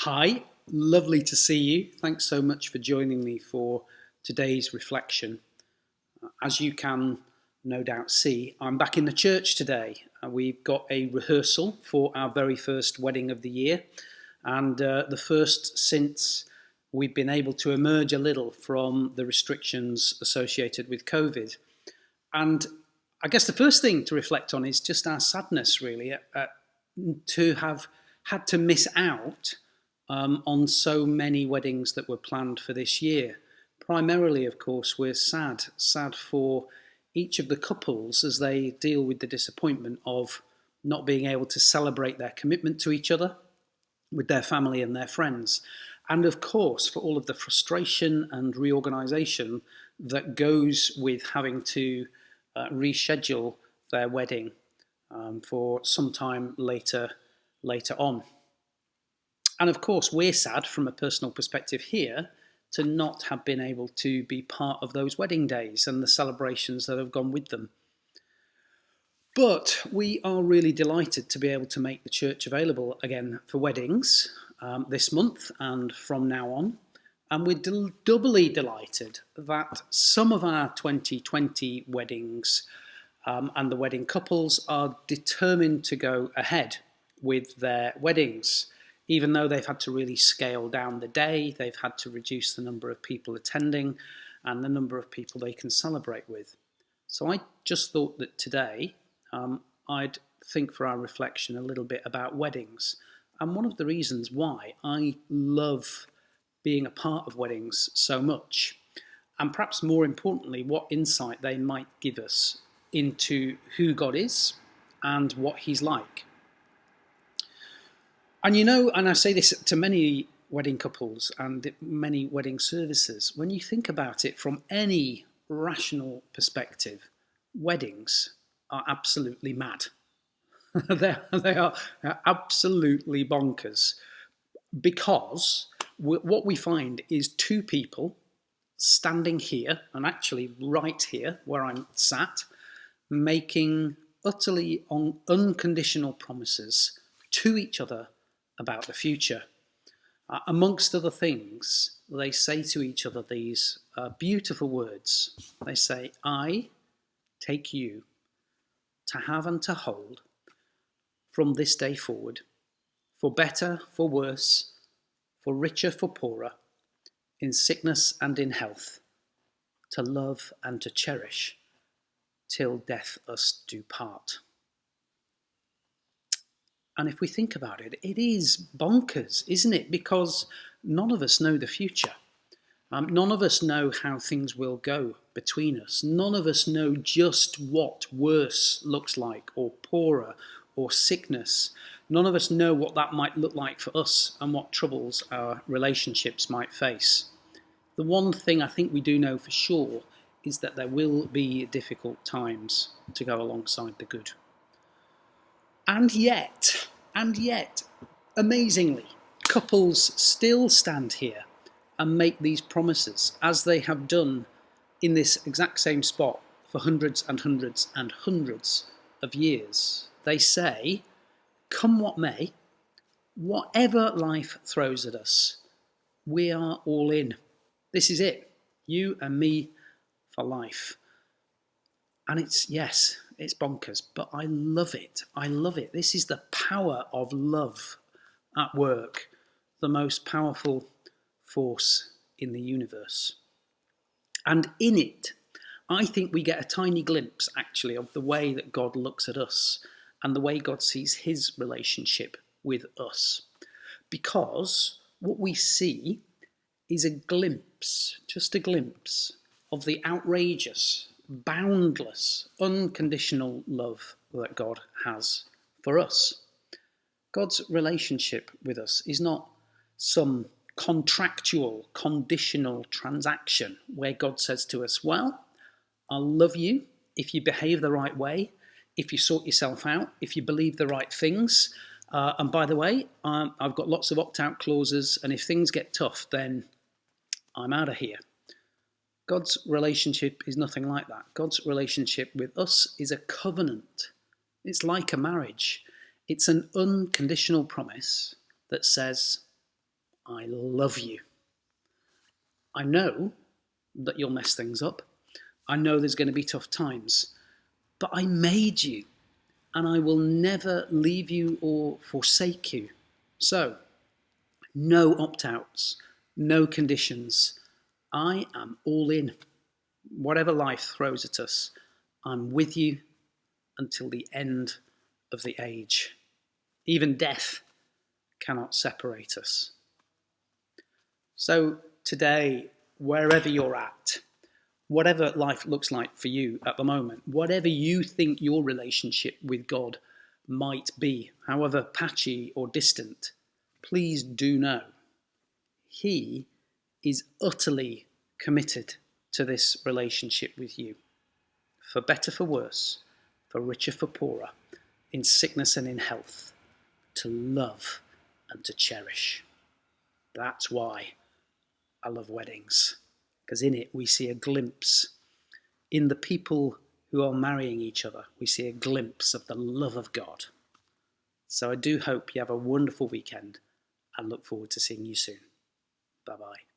Hi, lovely to see you. Thanks so much for joining me for today's reflection. As you can no doubt see, I'm back in the church today. We've got a rehearsal for our very first wedding of the year, and the first since we've been able to emerge a little from the restrictions associated with COVID. And I guess the first thing to reflect on is just our sadness, really, to have had to miss out on so many weddings that were planned for this year. Primarily, of course, we're sad for each of the couples as they deal with the disappointment of not being able to celebrate their commitment to each other with their family and their friends. And of course, for all of the frustration and reorganisation that goes with having to reschedule their wedding for some time later on. And of course, we're sad from a personal perspective here to not have been able to be part of those wedding days and the celebrations that have gone with them. But we are really delighted to be able to make the church available again for weddings this month and from now on. And we're doubly delighted that some of our 2020 weddings and the wedding couples are determined to go ahead with their weddings. Even though they've had to really scale down the day, they've had to reduce the number of people attending and the number of people they can celebrate with. So I just thought that today I'd think for our reflection a little bit about weddings. And one of the reasons why I love being a part of weddings so much, and perhaps more importantly, what insight they might give us into who God is and what He's like. And and I say this to many wedding couples and many wedding services, when you think about it from any rational perspective, weddings are absolutely mad. they are absolutely bonkers, because what we find is two people standing here, and actually right here where I'm sat, making utterly unconditional promises to each other about the future. Amongst other things, they say to each other these beautiful words. They say, "I take you to have and to hold from this day forward, for better, for worse, for richer, for poorer, in sickness and in health, to love and to cherish, till death us do part." And if we think about it, it is bonkers, isn't it? Because none of us know the future. None of us know how things will go between us. None of us know just what worse looks like, or poorer, or sickness. None of us know what that might look like for us and what troubles our relationships might face. The one thing I think we do know for sure is that there will be difficult times to go alongside the good. And yet, amazingly, couples still stand here and make these promises, as they have done in this exact same spot for hundreds and hundreds and hundreds of years. They say, come what may, whatever life throws at us, we are all in. This is it, you and me for life. And it's bonkers, but I love it. I love it. This is the power of love at work, the most powerful force in the universe. And in it, I think we get a tiny glimpse, actually, of the way that God looks at us and the way God sees His relationship with us. Because what we see is a glimpse, just a glimpse, of the outrageous, boundless, unconditional love that God has for us. God's relationship with us is not some contractual, conditional transaction where God says to us, well, I'll love you if you behave the right way, if you sort yourself out, if you believe the right things. And by the way, I've got lots of opt-out clauses, and if things get tough, then I'm out of here. God's relationship is nothing like that. God's relationship with us is a covenant. It's like a marriage. It's an unconditional promise that says, I love you. I know that you'll mess things up. I know there's going to be tough times, but I made you, and I will never leave you or forsake you. So, no opt-outs, no conditions. I am all in. Whatever life throws at us, I'm with you until the end of the age. Even death cannot separate us. So today, wherever you're at, whatever life looks like for you at the moment, whatever you think your relationship with God might be, however patchy or distant, please do know He is utterly committed to this relationship with you. For better, for worse, for richer, for poorer, in sickness and in health, to love and to cherish. That's why I love weddings, because in it we see a glimpse, in the people who are marrying each other, we see a glimpse of the love of God. So I do hope you have a wonderful weekend and look forward to seeing you soon. Bye-bye.